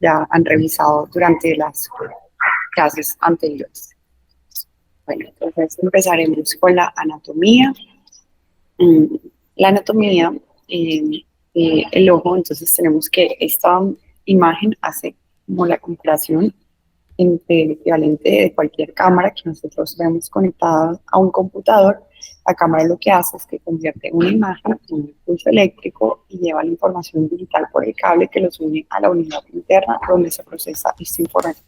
ya han revisado durante las clases anteriores. Bueno, entonces empezaremos con la anatomía. Mm, La anatomía del ojo, entonces tenemos que esta imagen hace como la comparación entre el equivalente de cualquier cámara que nosotros vemos conectada a un computador. La cámara lo que hace es que convierte una imagen en un impulso eléctrico y lleva la información digital por el cable que los une a la unidad interna donde se procesa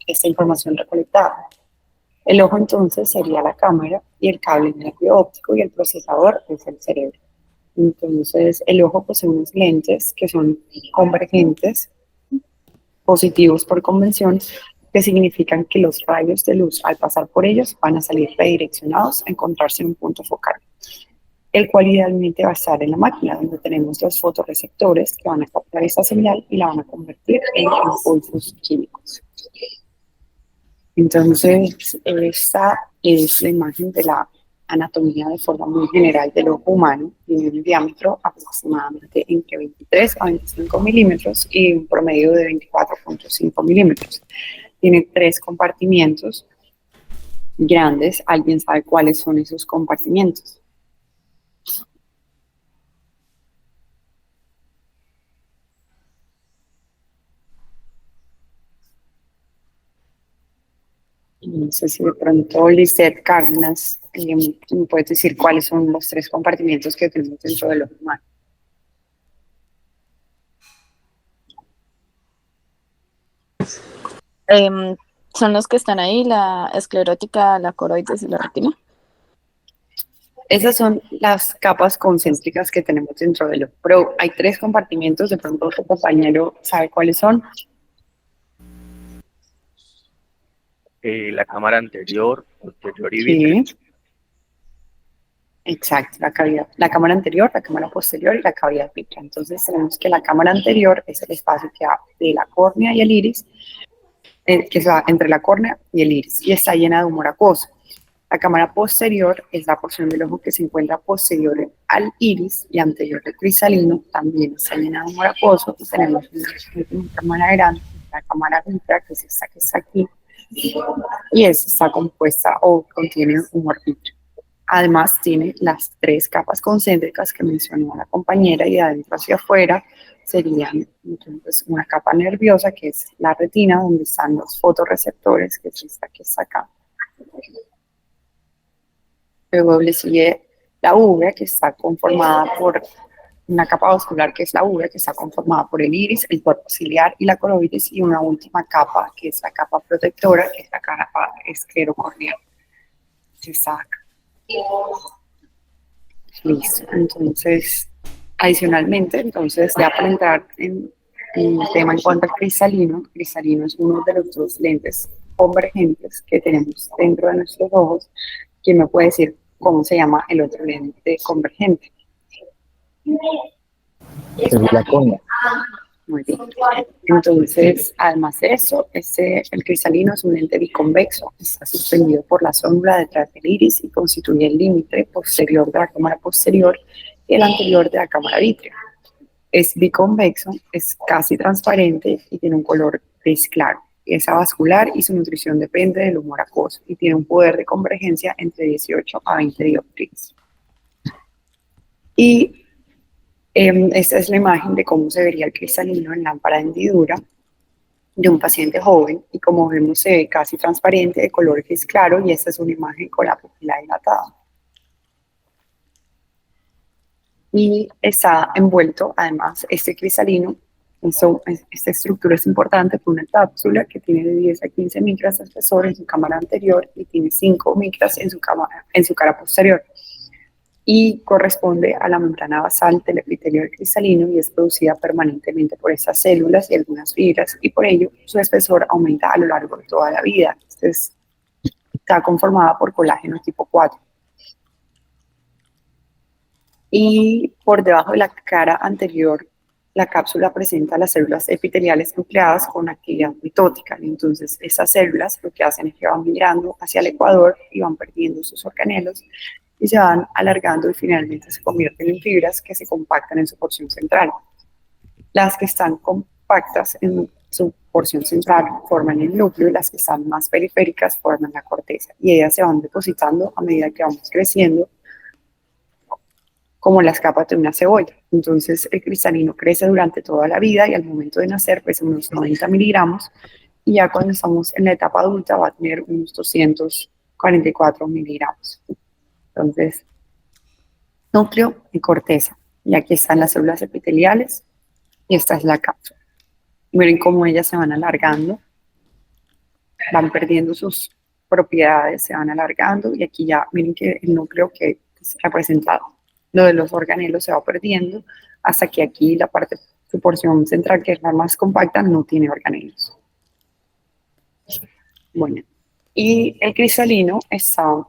esta información recolectada. El ojo entonces sería la cámara y el cable nervio óptico y el procesador es el cerebro. Entonces el ojo posee unos lentes que son convergentes, positivos por convención, que significan que los rayos de luz al pasar por ellos van a salir redireccionados a encontrarse en un punto focal, el cual idealmente va a estar en la máquina, donde tenemos los fotorreceptores que van a captar esa señal y la van a convertir en impulsos químicos. Entonces, esta es la imagen de la anatomía de forma muy general del ojo humano. Tiene un diámetro aproximadamente entre 23 a 25 milímetros y un promedio de 24,5 milímetros. Tiene 3 compartimientos grandes. ¿Alguien sabe cuáles son esos compartimientos? No sé si de pronto Lisette Cárdenas me puede decir cuáles son los 3 compartimientos que tenemos dentro del ojo humano. Em, Son los que están ahí, la esclerótica, la coroides y la retina. Esas son las capas concéntricas que tenemos dentro del ojo, pero hay 3 compartimientos, de pronto tu compañero sabe cuáles son. La cámara anterior, posterior y Sí, vítreo. exacto, la cavidad, la cámara anterior, la cámara posterior y la cavidad vítrea. Entonces tenemos que la cámara anterior es el espacio que va de la córnea y el iris, que se va entre la córnea y el iris, y está llena de humor acuoso. La cámara posterior es la porción del ojo que se encuentra posterior al iris y anterior al cristalino, también está llena de humor acuoso, y tenemos una cámara grande, la cámara vítrea, que es esta que está aquí, y esta está compuesta o contiene humor vítreo. Además, tiene las 3 capas concéntricas que mencionó la compañera, y de adentro hacia afuera serían entonces una capa nerviosa, que es la retina, donde están los fotorreceptores, que es esta que está acá. Luego le sigue la uvea, que está conformada por una capa vascular, que es la uvea, que está conformada por el iris, el cuerpo ciliar y la coroides, y una última capa, que es la capa protectora, que es la capa esclerocorneal, que está acá. Listo. Entonces, adicionalmente, entonces, ya para entrar en el tema en cuanto al cristalino, cristalino es uno de los 2 lentes convergentes que tenemos dentro de nuestros ojos. ¿Quién me puede decir cómo se llama el otro lente convergente? Es la córnea. Muy bien. Entonces, además de eso, el cristalino es un lente biconvexo, está suspendido por la sombra detrás del iris y constituye el límite posterior de la cámara posterior y el anterior de la cámara vítrea. Es biconvexo, es casi transparente y tiene un color gris claro. Es avascular y su nutrición depende del humor acuoso y tiene un poder de convergencia entre 18 a 20 dioptrías. Y esta es la imagen de cómo se vería el cristalino en lámpara de hendidura de un paciente joven, y como vemos se ve casi transparente, de color gris claro, y esta es una imagen con la pupila dilatada. Y está envuelto, además, este cristalino, esta estructura es importante por una cápsula que tiene de 10 a 15 micras de espesor en su cámara anterior y tiene 5 micras en su cara posterior, y corresponde a la membrana basal del epitelio del cristalino, y es producida permanentemente por estas células y algunas fibras, y por ello su espesor aumenta a lo largo de toda la vida. Está conformada por colágeno tipo 4. Y por debajo de la cara anterior, la cápsula presenta las células epiteliales nucleadas con actividad mitótica. Entonces, estas células lo que hacen es que van migrando hacia el ecuador y van perdiendo sus organelos y se van alargando, y finalmente se convierten en fibras que se compactan en su porción central. Las que están compactas su porción central forman el núcleo y las que están más periféricas forman la corteza. Y ellas se van depositando a medida que vamos creciendo, como las capas de una cebolla. Entonces el cristalino crece durante toda la vida y al momento de nacer pesa unos 90 miligramos y ya cuando estamos en la etapa adulta va a tener unos 244 miligramos. Entonces, núcleo y corteza. Y aquí están las células epiteliales y esta es la cápsula. Miren cómo ellas se van alargando, van perdiendo sus propiedades, se van alargando y aquí ya miren que el núcleo que es representado, lo de los organelos se va perdiendo hasta que aquí la parte, su porción central, que es la más compacta, no tiene organelos. Bueno, y el cristalino está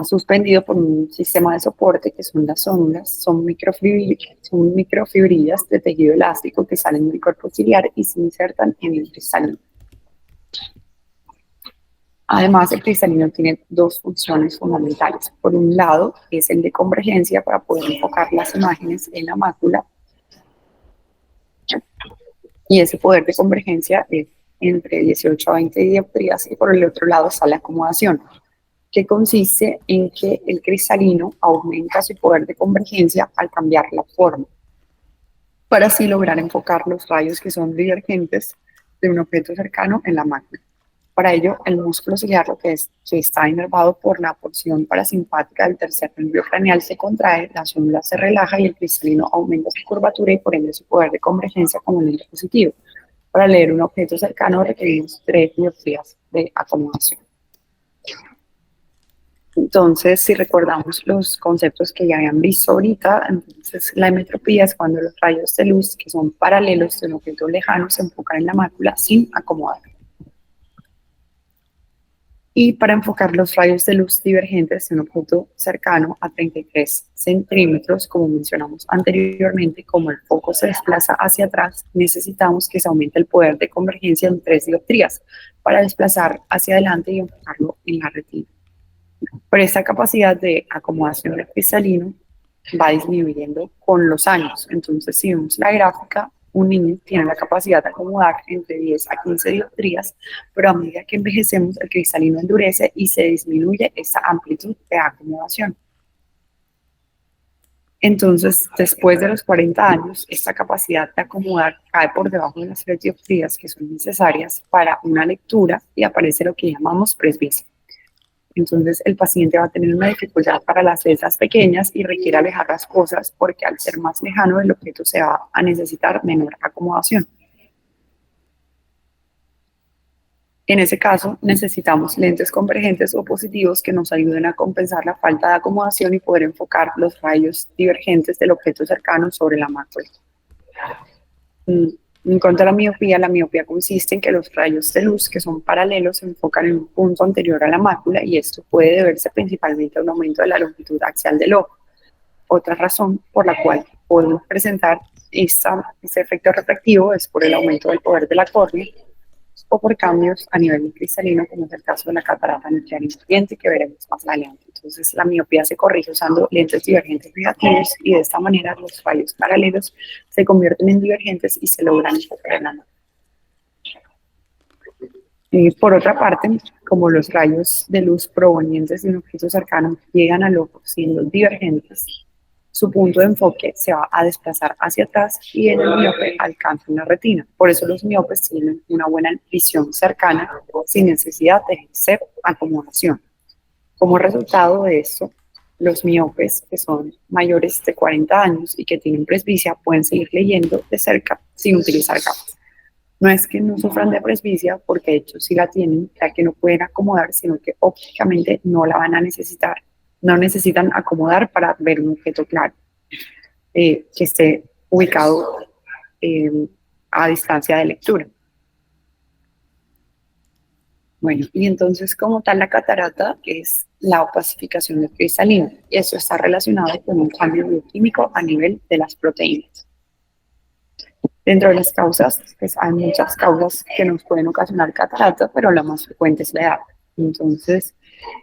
suspendido por un sistema de soporte que son las ondas, son microfibrillas de tejido elástico que salen del cuerpo ciliar y se insertan en el cristalino. Además, el cristalino tiene dos funciones fundamentales. Por un lado, es el de convergencia para poder enfocar las imágenes en la mácula. Y ese poder de convergencia es entre 18 a 20 dioptrías. Y por el otro lado está la acomodación, que consiste en que el cristalino aumenta su poder de convergencia al cambiar la forma, para así lograr enfocar los rayos que son divergentes de un objeto cercano en la mácula. Para ello, el músculo ciliar, que está inervado por la porción parasimpática del tercer nervio craneal, se contrae, la célula se relaja y el cristalino aumenta su curvatura y por ende su poder de convergencia como lente positivo. Para leer un objeto cercano requerimos 3 dioptrías de acomodación. Entonces, si recordamos los conceptos que ya habían visto ahorita, entonces la emetropía es cuando los rayos de luz que son paralelos de un objeto lejano se enfocan en la mácula sin acomodar. Y para enfocar los rayos de luz divergentes de un objeto cercano a 33 centímetros, como mencionamos anteriormente, como el foco se desplaza hacia atrás, necesitamos que se aumente el poder de convergencia en 3 dioptrías para desplazar hacia adelante y enfocarlo en la retina. Pero esta capacidad de acomodación del cristalino va disminuyendo con los años. Entonces, si vemos la gráfica, un niño tiene la capacidad de acomodar entre 10 a 15 dioptrías, pero a medida que envejecemos, el cristalino endurece y se disminuye esa amplitud de acomodación. Entonces, después de los 40 años, esta capacidad de acomodar cae por debajo de las 3 dioptrías que son necesarias para una lectura y aparece lo que llamamos presbicia. Entonces el paciente va a tener una dificultad para las letras pequeñas y requiere alejar las cosas porque al ser más lejano del objeto se va a necesitar menor acomodación. En ese caso necesitamos lentes convergentes o positivos que nos ayuden a compensar la falta de acomodación y poder enfocar los rayos divergentes del objeto cercano sobre la mácula. En cuanto a la miopía consiste en que los rayos de luz que son paralelos se enfocan en un punto anterior a la mácula y esto puede deberse principalmente a un aumento de la longitud axial del ojo. Otra razón por la cual podemos presentar este efecto refractivo es por el aumento del poder de la córnea o por cambios a nivel cristalino, como es el caso de la catarata nuclear influyente que veremos más adelante. Entonces, la miopía se corrige usando lentes divergentes negativos y de esta manera los rayos paralelos se convierten en divergentes y se logran enfocar en la mácula. Por otra parte, como los rayos de luz provenientes de un objeto cercano llegan al ojo siendo divergentes, su punto de enfoque se va a desplazar hacia atrás y en el miope alcanza una retina. Por eso los miopes tienen una buena visión cercana sin necesidad de ejercer acomodación. Como resultado de esto, los miopes que son mayores de 40 años y que tienen presbicia pueden seguir leyendo de cerca sin utilizar gafas. No es que no sufran de presbicia, porque de hecho sí la tienen, ya que no pueden acomodar, sino que ópticamente no la van a necesitar. No necesitan acomodar para ver un objeto claro, que esté ubicado a distancia de lectura. Bueno, y entonces como tal la catarata es la opacificación del cristalino, y eso está relacionado con un cambio bioquímico a nivel de las proteínas. Dentro de las causas, pues hay muchas causas que nos pueden ocasionar catarata, pero la más frecuente es la edad. Entonces,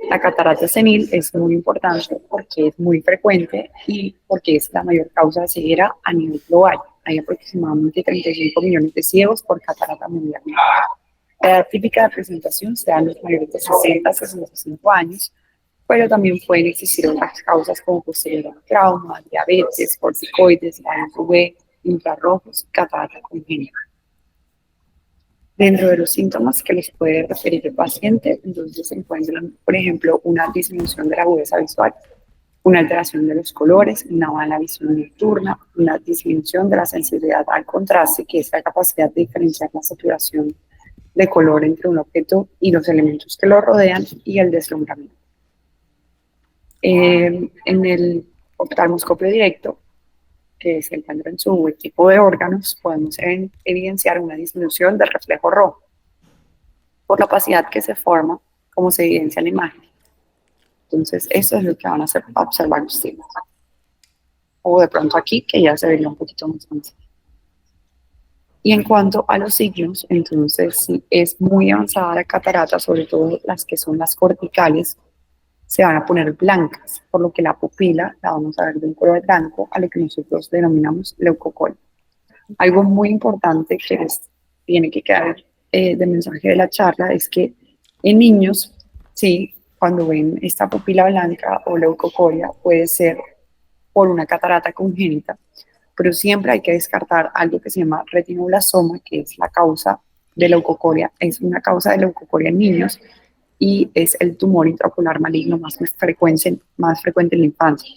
la catarata senil es muy importante porque es muy frecuente y porque es la mayor causa de ceguera a nivel global. hay aproximadamente 35 millones de ciegos por catarata mundialmente. La edad típica de presentación se da en los mayores de 60 a 65 años, pero también pueden existir otras causas como posterior a trauma, diabetes, corticoides, rayos UV, infrarrojos, catarata congénita. Dentro de los síntomas que les puede referir el paciente, entonces se encuentran, por ejemplo, una disminución de la agudeza visual, una alteración de los colores, una mala visión nocturna, una disminución de la sensibilidad al contraste, que es la capacidad de diferenciar la saturación de color entre un objeto y los elementos que lo rodean, y el deslumbramiento. En el oftalmoscopio directo, que se encuentra en su equipo de órganos, podemos evidenciar una disminución del reflejo rojo por la opacidad que se forma, como se evidencia en la imagen. Entonces, eso es lo que van a observar ustedes. O de pronto aquí, que ya se vería un poquito más avanzado. Y en cuanto a los signos, entonces sí, es muy avanzada la catarata, sobre todo las que son las corticales, se van a poner blancas, por lo que la pupila la vamos a ver de un color blanco, a lo que nosotros denominamos leucocolia. Algo muy importante que les tiene que quedar de mensaje de la charla es que en niños, sí, cuando ven esta pupila blanca o leucocolia, puede ser por una catarata congénita, pero siempre hay que descartar algo que se llama retinoblasoma, que es la causa de leucocolia, es una causa de leucocolia en niños y es el tumor intraocular maligno más frecuente en la infancia.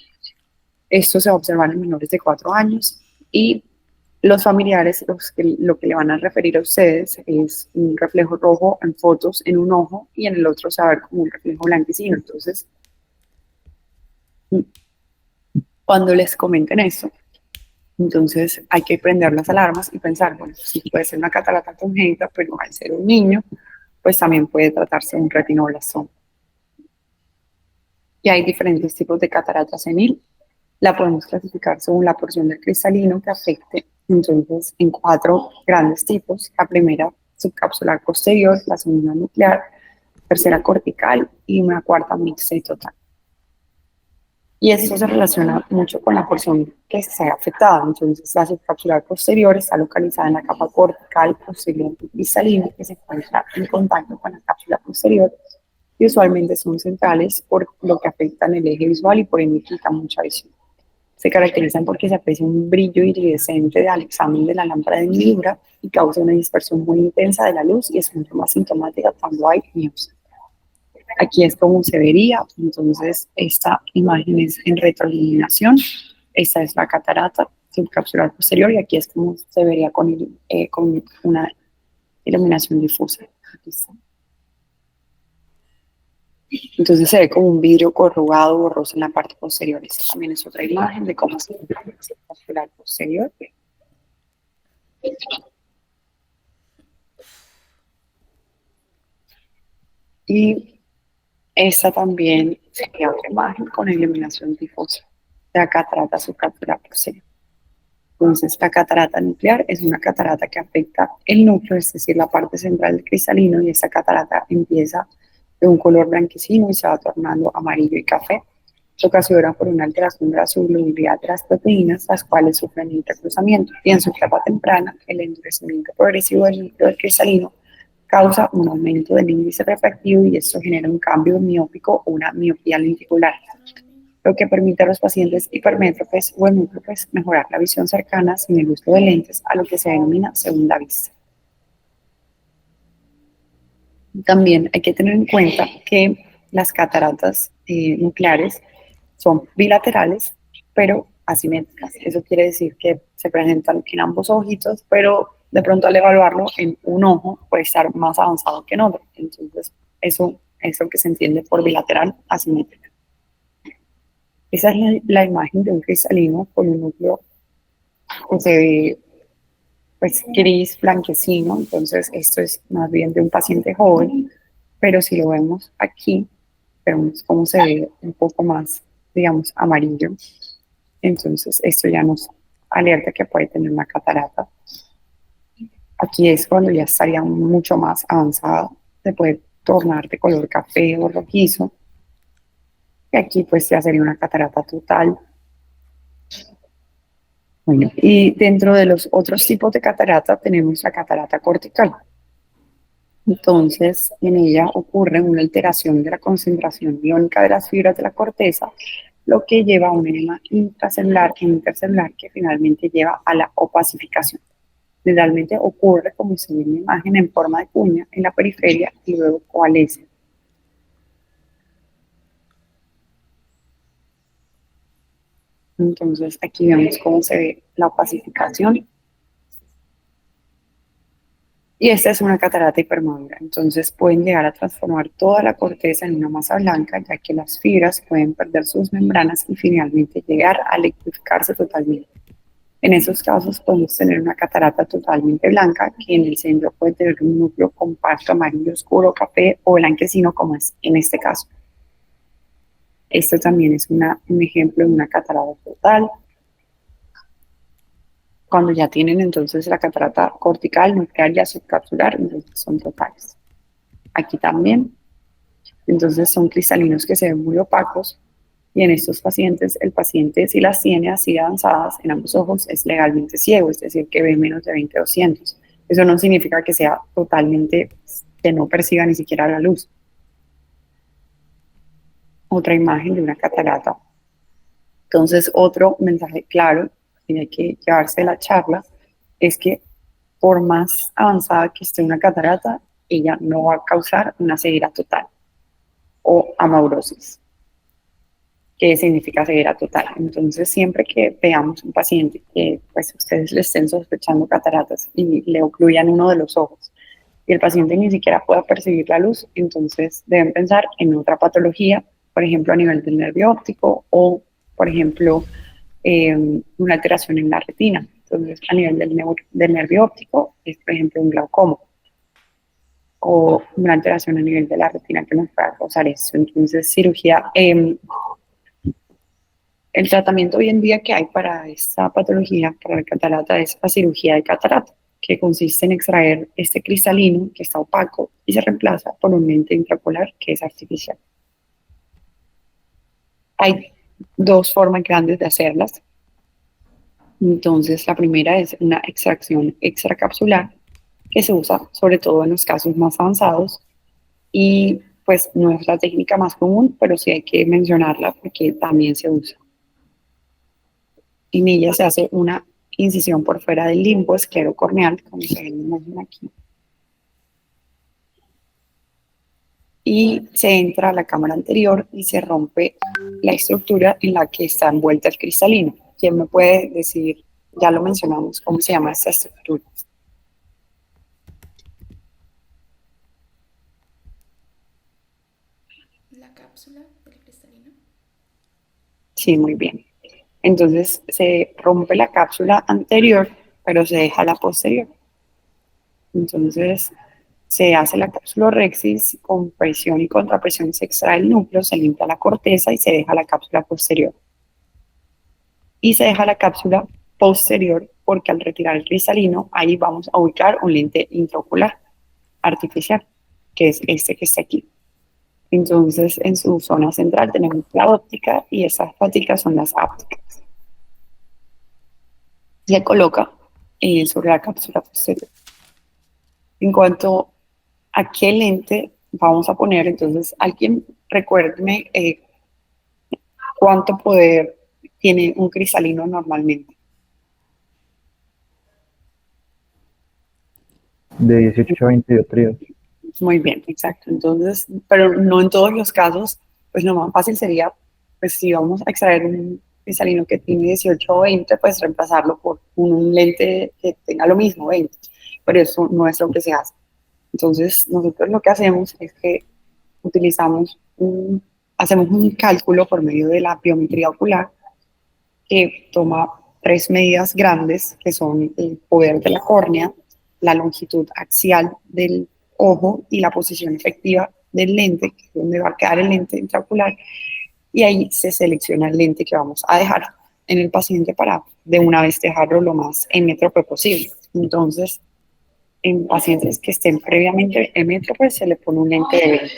Esto se va a observar en menores de 4 años y los familiares lo que le van a referir a ustedes es un reflejo rojo en fotos en un ojo y en el otro se va a ver como un reflejo blanquecino. Entonces, cuando les comenten eso, entonces hay que prender las alarmas y pensar, bueno, sí puede ser una catarata congénita, pero al ser un niño, pues también puede tratarse de un retinoblasoma. Y hay diferentes tipos de catarata senil. La podemos clasificar según la porción del cristalino que afecte, entonces, en 4 grandes tipos. La primera, subcapsular posterior, la segunda nuclear, tercera cortical y una cuarta mixta y total. Y esto se relaciona mucho con la porción que se ha afectada. Entonces, la subcapsular posterior está localizada en la capa cortical posterior cristalina, que se encuentra en contacto con la cápsula posterior, y usualmente son centrales, por lo que afectan el eje visual y por ende quitan mucha visión. Se caracterizan porque se aprecia un brillo iridescente al examen de la lámpara de hendidura y causa una dispersión muy intensa de la luz, y es mucho más sintomática cuando hay miopsia. Aquí es como se vería, entonces esta imagen es en retroiluminación, esta es la catarata subcapsular posterior y aquí es como se vería con una iluminación difusa. Aquí está. Entonces se ve como un vidrio corrugado, borroso en la parte posterior. Esta también es otra imagen de cómo se ve la subcapsular posterior. Y esta también sería otra imagen con iluminación difusa de la catarata subcapsular posterior. Entonces, la catarata nuclear es una catarata que afecta el núcleo, es decir, la parte central del cristalino, y esta catarata empieza de un color blanquecino y se va tornando amarillo y café. Se ocasiona por una alteración de la solubilidad de las proteínas, las cuales sufren intercruzamiento, y en su etapa temprana, el endurecimiento progresivo del núcleo del cristalino causa un aumento del índice refractivo y esto genera un cambio miópico o una miopía lenticular, lo que permite a los pacientes hipermétropes o hemítropes mejorar la visión cercana sin el uso de lentes, a lo que se denomina segunda vista. También hay que tener en cuenta que las cataratas nucleares son bilaterales, pero asimétricas. Eso quiere decir que se presentan en ambos ojitos, pero de pronto al evaluarlo en un ojo puede estar más avanzado que en otro. Entonces, eso es lo que se entiende por bilateral asimétrica. Esa es la imagen de un cristalino con un núcleo que se ve pues gris, blanquecino. Entonces esto es más bien de un paciente joven, pero si lo vemos aquí, vemos cómo se ve un poco más, digamos, amarillo. Entonces esto ya nos alerta que puede tener una catarata. Aquí es cuando ya estaría mucho más avanzado, se puede tornar de color café o rojizo. Y aquí pues ya sería una catarata total. Bueno, y dentro de los otros tipos de catarata tenemos la catarata cortical. Entonces, en ella ocurre una alteración de la concentración iónica de las fibras de la corteza, lo que lleva a un edema intracelular e intercelular que finalmente lleva a la opacificación. Generalmente ocurre, como se ve en la imagen, en forma de cuña en la periferia y luego coalesce. Entonces, aquí vemos cómo se ve la opacificación. Y esta es una catarata hipermadura, entonces pueden llegar a transformar toda la corteza en una masa blanca, ya que las fibras pueden perder sus membranas y finalmente llegar a electrificarse totalmente. En esos casos podemos tener una catarata totalmente blanca, que en el centro puede tener un núcleo compacto amarillo oscuro, café o blanquecino, como es en este caso. Esto también es un ejemplo de una catarata total. Cuando ya tienen entonces la catarata cortical, nuclear y subcapsular, entonces son totales. Aquí también, entonces son cristalinos que se ven muy opacos y en estos pacientes, el paciente si las tiene así avanzadas en ambos ojos es legalmente ciego, es decir, que ve menos de 20/200. Eso no significa que sea totalmente, que no perciba ni siquiera la luz. Otra imagen de una catarata. Entonces, otro mensaje claro que hay que llevarse de la charla es que por más avanzada que esté una catarata, ella no va a causar una ceguera total o amaurosis. ¿Qué significa ceguera total? Entonces, siempre que veamos un paciente que pues ustedes le estén sospechando cataratas y le ocluyan uno de los ojos y el paciente ni siquiera pueda percibir la luz, entonces deben pensar en otra patología, por ejemplo, a nivel del nervio óptico o, por ejemplo, una alteración en la retina. Entonces, a nivel del nervio óptico es, por ejemplo, un glaucoma o una alteración a nivel de la retina que nos pueda causar eso. Entonces, cirugía, el tratamiento hoy en día que hay para esta patología, para la catarata, es la cirugía de catarata, que consiste en extraer este cristalino que está opaco y se reemplaza por un lente intraocular que es artificial. Hay dos formas grandes de hacerlas. Entonces, la primera es una extracción extracapsular, que se usa sobre todo en los casos más avanzados y pues no es la técnica más común, pero sí hay que mencionarla porque también se usa. En ella se hace una incisión por fuera del limbo esclerocorneal, como se ve en la imagen aquí. Y se entra a la cámara anterior y se rompe la estructura en la que está envuelta el cristalino. ¿Quién me puede decir, ya lo mencionamos, cómo se llama esta estructura? La cápsula del cristalino. Sí, muy bien. Entonces se rompe la cápsula anterior, pero se deja la posterior. Entonces se hace la cápsula rexis con presión y contrapresión, se extrae el núcleo, se limpia la corteza y se deja la cápsula posterior. Y se deja la cápsula posterior porque al retirar el cristalino, ahí vamos a ubicar un lente intraocular artificial, que es este que está aquí. Entonces, en su zona central tenemos la óptica y esas paticas son las ápticas. Se coloca sobre la cápsula posterior. En cuanto a qué lente vamos a poner, entonces, alguien recuérdeme cuánto poder tiene un cristalino normalmente. De 18 a 20 dioptrías. Muy bien, exacto. Entonces, pero no en todos los casos, pues lo más fácil sería, pues si vamos a extraer un cristalino que tiene 18 o 20, pues reemplazarlo por un lente que tenga lo mismo, 20. Pero eso no es lo que se hace. Entonces, nosotros lo que hacemos es que hacemos un cálculo por medio de la biometría ocular que toma tres medidas grandes, que son el poder de la córnea, la longitud axial del ojo y la posición efectiva del lente, que es donde va a quedar el lente intraocular, y ahí se selecciona el lente que vamos a dejar en el paciente para de una vez dejarlo lo más emétrope posible. Entonces, en pacientes que estén previamente emétropes se le pone un lente de 20.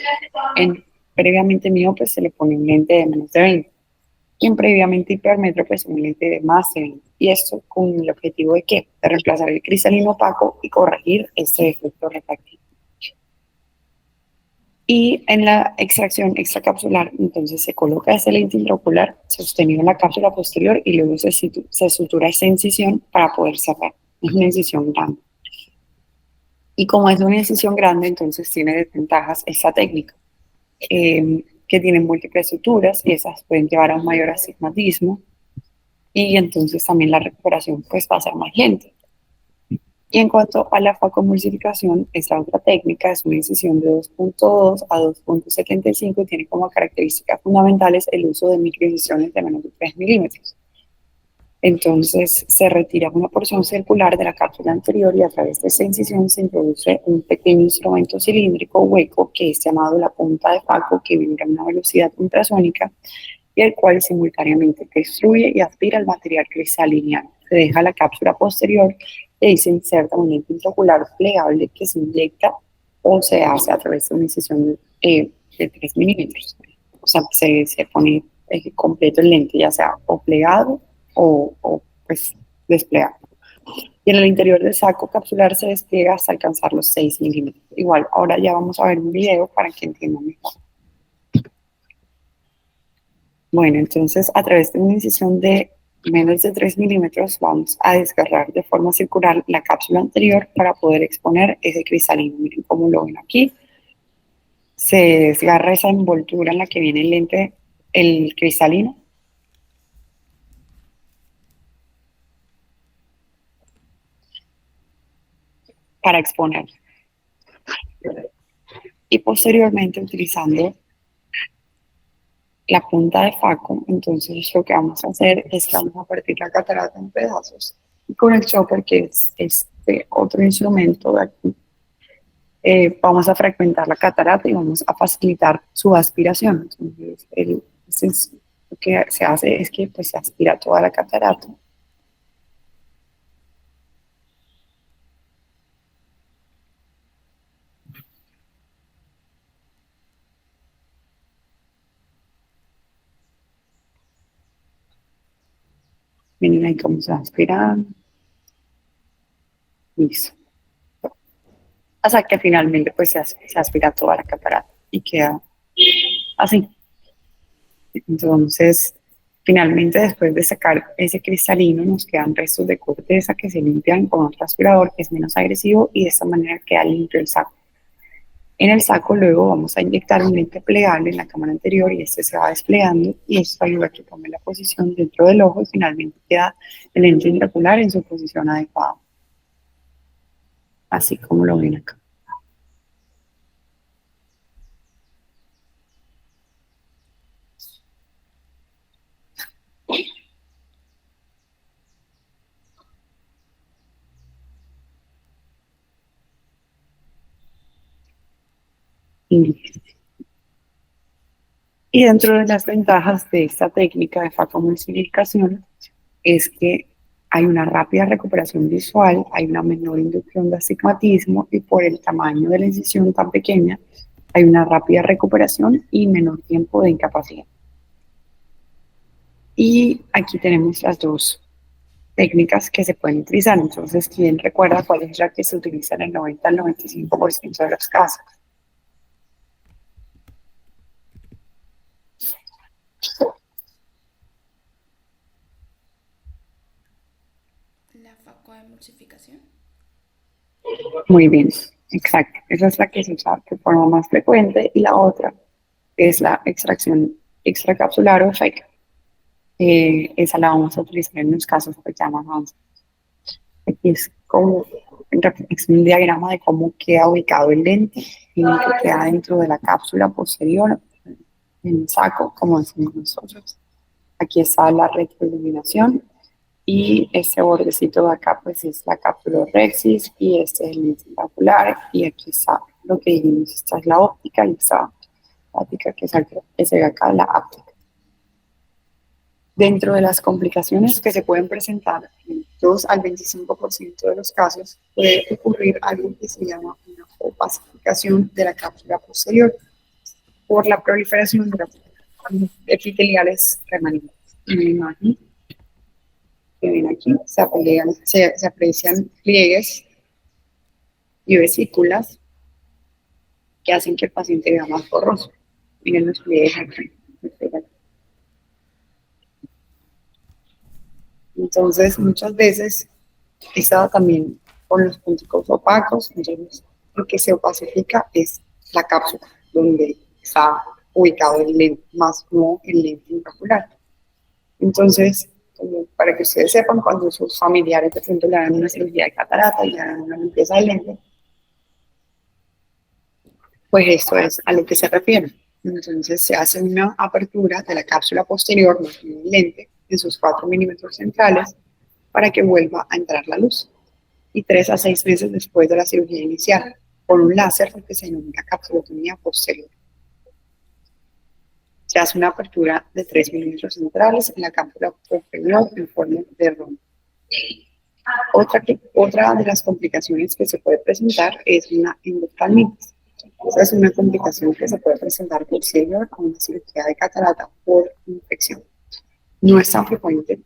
En previamente miopes se le pone un lente de menos de 20. quien previamente hipermetró pues un lente de más severo. Y esto con el objetivo de ¿qué? De reemplazar el cristalino opaco y corregir este efecto refractivo. Y en la extracción extracapsular, entonces se coloca ese lente intraocular sostenido en la cápsula posterior y luego se sutura esa incisión para poder cerrar. Es una incisión grande. Y como es una incisión grande, entonces tiene desventajas esta técnica, que tiene múltiples suturas y esas pueden llevar a un mayor astigmatismo y entonces también la recuperación pues va a ser más lenta. Y en cuanto a la facomulsificación, esta otra técnica es una incisión de 2.2 a 2.75 y tiene como características fundamentales el uso de microincisiones de menos de 3 milímetros. Entonces se retira una porción circular de la cápsula anterior y a través de esta incisión se introduce un pequeño instrumento cilíndrico hueco que es llamado la punta de faco, que vibra a una velocidad ultrasónica y el cual simultáneamente destruye y aspira el material cristalino. Se deja la cápsula posterior y ahí se inserta un lente intraocular plegable que se inyecta o se hace a través de una incisión de 3 milímetros. O sea, se pone completo el lente, ya sea o plegado o pues desplegado. Y en el interior del saco capsular se despliega hasta alcanzar los 6 milímetros. Igual, ahora ya vamos a ver un video para que entiendan mejor. Bueno, entonces a través de una incisión de menos de 3 milímetros vamos a desgarrar de forma circular la cápsula anterior para poder exponer ese cristalino. Miren cómo lo ven aquí. Se desgarra esa envoltura en la que viene el lente, el cristalino. Para exponer. Y posteriormente utilizando la punta de faco, entonces lo que vamos a hacer es que vamos a partir la catarata en pedazos y con el chopper, que es este otro instrumento de aquí, vamos a fragmentar la catarata y vamos a facilitar su aspiración. Entonces, lo que se hace es que pues, se aspira toda la catarata. Miren ahí cómo se va aspirando. Listo. Hasta que finalmente pues se aspira toda la catarata y queda así. Entonces, finalmente después de sacar ese cristalino nos quedan restos de corteza que se limpian con otro aspirador que es menos agresivo y de esta manera queda limpio el saco. En el saco luego vamos a inyectar un lente plegable en la cámara anterior y este se va desplegando y esto ayuda a que tome la posición dentro del ojo y finalmente queda el lente intraocular en su posición adecuada. Así como lo ven acá. Y dentro de las ventajas de esta técnica de facomulsificación es que hay una rápida recuperación visual, hay una menor inducción de astigmatismo y por el tamaño de la incisión tan pequeña hay una rápida recuperación y menor tiempo de incapacidad. Y aquí tenemos las dos técnicas que se pueden utilizar. Entonces, ¿quién recuerda cuál es la que se utiliza en el 90 al 95% de los casos? La facoemulsificación. Muy bien, exacto. Esa es la que se usa de forma más frecuente y la otra es la extracción extracapsular o FEC. Esa la vamos a utilizar en los casos pues, ya más avanzados. Aquí es un diagrama de cómo queda ubicado el lente y lo que queda dentro de la cápsula posterior, en el saco, como decimos nosotros. Aquí está la retroiluminación y este bordecito de acá pues es la cápsula rexis y este es el lente intraocular y aquí está lo que dijimos, esta es la óptica y esta la óptica que se ve acá, la áptica. Dentro de las complicaciones que se pueden presentar, en 2 al 25% de los casos puede ocurrir algo que se llama una opacificación de la cápsula posterior por la proliferación de las epiteliales remanentes. En la imagen que ven aquí se aprecian pliegues y vesículas que hacen que el paciente vea más borroso. Miren los pliegues aquí. Entonces, muchas veces estaba también con los punticos opacos, entonces lo que se opacifica es la cápsula, donde está ubicado el lente, más como el lente intraocular. Entonces, como para que ustedes sepan, cuando sus familiares de pronto le dan una cirugía de catarata y le dan una limpieza de lente, pues esto es a lo que se refiere. Entonces se hace una apertura de la cápsula posterior del lente en sus 4 milímetros centrales para que vuelva a entrar la luz. Y 3 a 6 meses después de la cirugía inicial, con un láser que se denomina capsulotomía posterior. Se hace una apertura de 3 milímetros centrales en la cápsula posterior en forma de rombo. Otra de las complicaciones que se puede presentar es una endoftalmitis. Esa es una complicación que se puede presentar posterior a una cirugía de catarata por infección. No es tan frecuente,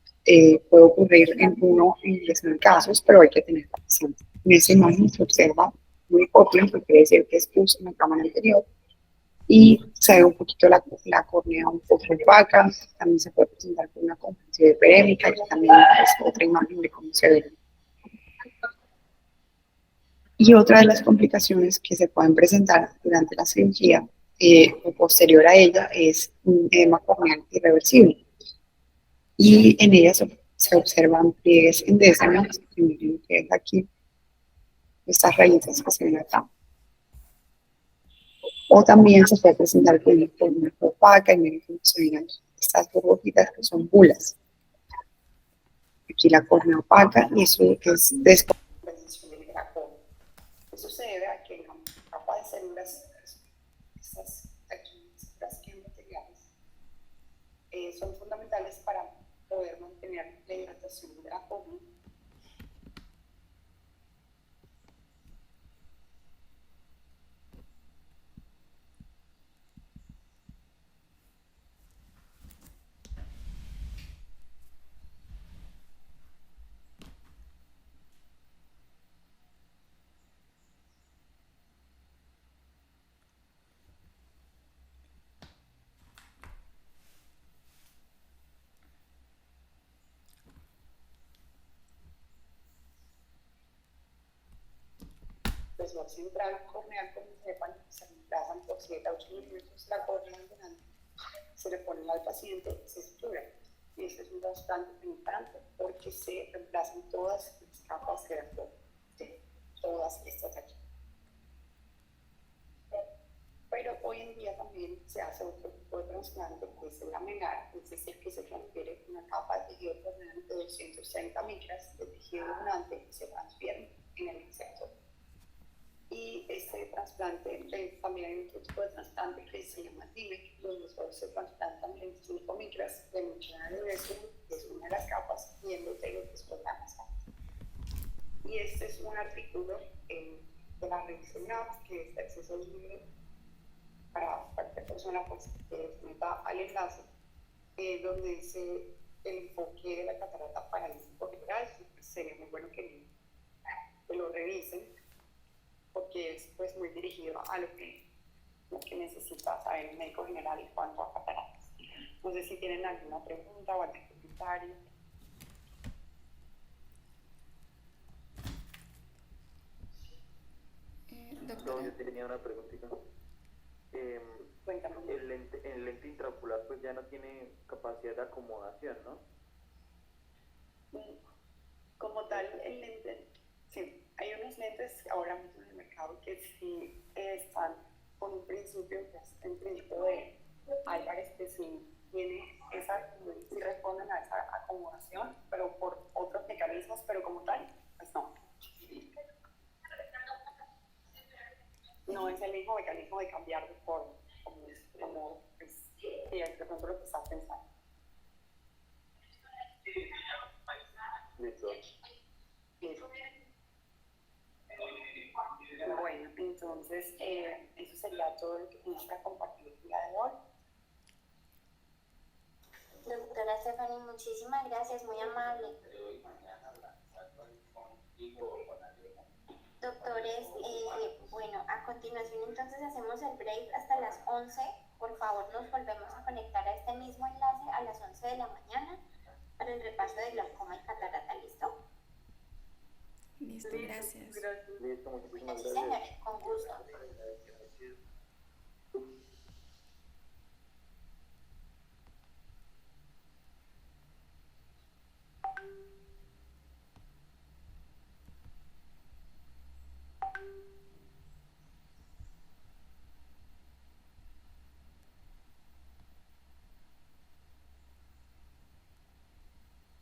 puede ocurrir en 1 en 10.000 casos, pero hay que tener paciencia. En esa imagen se observa muy poco, que quiere decir que es pus en la cámara anterior, y se ve un poquito la córnea un poco opaca. También se puede presentar con una conjuntivitis epidémica, y también es otra imagen de cómo se ve. Y otra de las complicaciones que se pueden presentar durante la cirugía o posterior a ella es un edema corneal irreversible. Y en ella se observan pliegues endésenos, que miren que es aquí, estas raíces que se ven acá. O también se puede presentar con una opaca, y miren que se ven aquí estas burbujitas que son bulas. Aquí la córnea opaca, y eso es descompensación del glaucoma. Eso se debe a que la capa de células, estas aquí, células endoteliales, son fundamentales para poder mantener la hidratación de la córnea. Espesor central corneal, como sepan, se reemplazan por 7 a 8 milímetros la córnea delante, se le pone al paciente, se sutura. Y este es un trasplante penetrante porque se reemplazan todas las capas de la córnea, todas estas aquí. Pero hoy en día también se hace otro tipo de trasplante, que es el laminar, es decir, que se transfiere una capa de tejido corneal de 230 micras de tejido donante y se transfiere en el insecto. Y este trasplante, también hay otro tipo de trasplante que se llama DIMEC, donde solo se transplantan 25 micras de membrana de Bessemer, que es una de las capas, y endotelios, que es otra de las capas. Y este es un artículo de la revista NAP, que es de acceso libre para cualquier persona pues, que se meta al enlace, donde dice el enfoque de la catarata paralítico general. Sería muy bueno que lo revisen, porque es pues muy dirigido a lo que necesita saber el médico general en cuanto a cataratas. No sé si tienen alguna pregunta o algún comentario. Doctora. Yo tenía una preguntita. Cuéntame. El lente intraocular pues ya no tiene capacidad de acomodación, ¿no? Como tal, el lente, sí, hay unos lentes ahora mismo en el mercado que sí están con un principio, que es el principio de Álvarez, que sí sí responden a esa acomodación, pero por otros mecanismos, pero como tal, pues no. No es el mismo mecanismo de cambiar de forma, como es de pronto lo que estás pensando. Listo. Bueno, entonces eso sería todo lo que tenemos para compartir el día de hoy. Doctora Stephanie, muchísimas gracias, muy amable. Doctores, bueno, a continuación entonces hacemos el break hasta las 11. Por favor, nos volvemos a conectar a este mismo enlace a las 11 de la mañana para el repaso de glaucoma y catarata, ¿listo? Listo, gracias. Listo, Bueno, muchísimas sí, gracias. señores, con gusto.